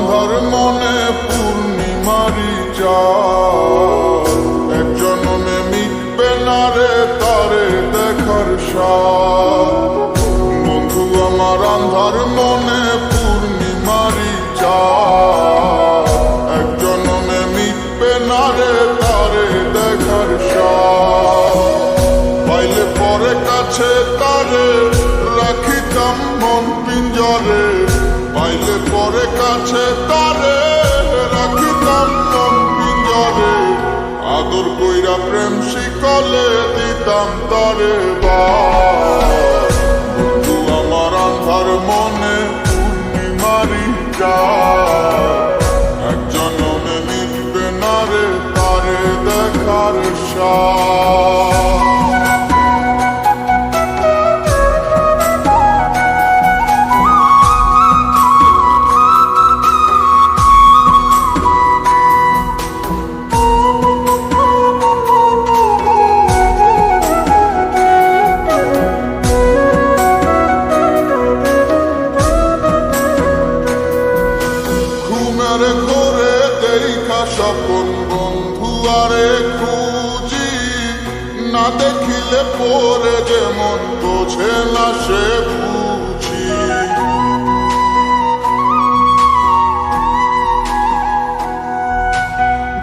আন্ধার মনে পূর্ণিমারি চাঁদ, এক জনমে মিটবে না রে তারে দেখার স্বাদ। বন্ধু আমার আন্ধার মনে পূর্ণিমারি চাঁদ, এক জনমে মিটবে না রে তারে দেখার স্বাদ। পাইলে পরে কাছে তারে রাখিতাম মন পিঞ্জরে, পাইলে পরে কাছে তারে রাখিতাম মন পিঞ্জরে। আদর কইরা প্রেম শিকলে দিতাম তারে বাস। বন্ধু আমার আন্ধার মনে পূর্ণিমারি চাঁদ, এক জনমে মিটবে না রে তারে দেখার স্বাদ। ঘরে দেখা স্বপন বন্ধু আরে খুঁজি, না দেখিলে পরে যেমন বোঝে না সে বুঝি।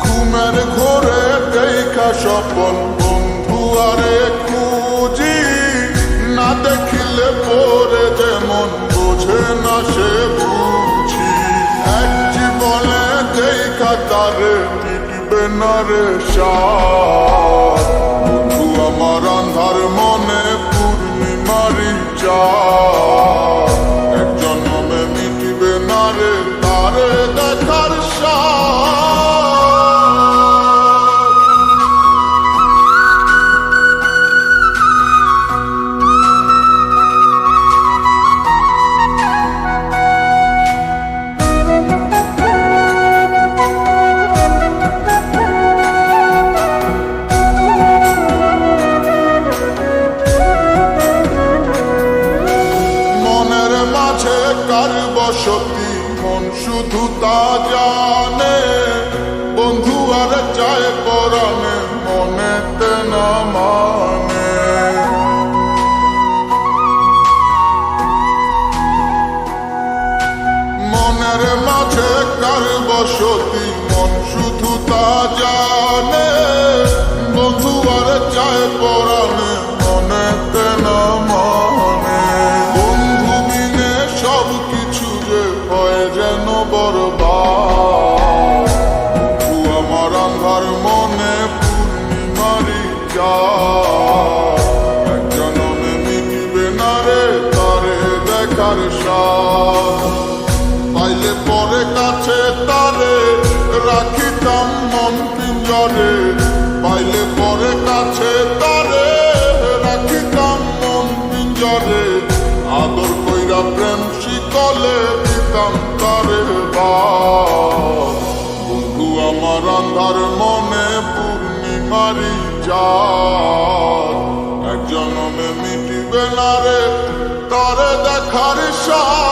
ঘুমের ঘরে দেখা স্বপন বন্ধু আরে খুঁজি, না দেখিলে পরে যেমন বোঝে না সে বুঝি। এক জীবনে দেখা তারে মিটবে না রে স্বাদ। বন্ধু আমার আন্ধার মনে পূর্ণিমারি চাঁদ, এক জনমে মিটবে না রে তারে দেখার স্বাদ। কার বসতি মন শুধু তা জানে, বন্ধু আর চায় পরাণে মনেতে না মানে। মনের মাঝে কার বসতি মন শুধু তা জানে, বন্ধু আর চায় পরাণে মনেতে না মানে। যেন বরবাদ, বন্ধু আমার আন্ধার মনে পূর্ণিমারি চাঁদ, এক জনমে মিটবে না রে তারে দেখার স্বাদ। পাইলে পরে কাছে তারে রাখিতাম মন পিঞ্জরে, পাইলে পরে কাছে তারে রাখিতাম মন পিঞ্জরে। আদর কইরা প্রেম শিকলে দিতাম তারে বাস। বন্ধু আমার আন্ধার মনে পূর্ণিমারি চাঁদ, এক জনমে মিটবে না রে তারে দেখার স্বাদ।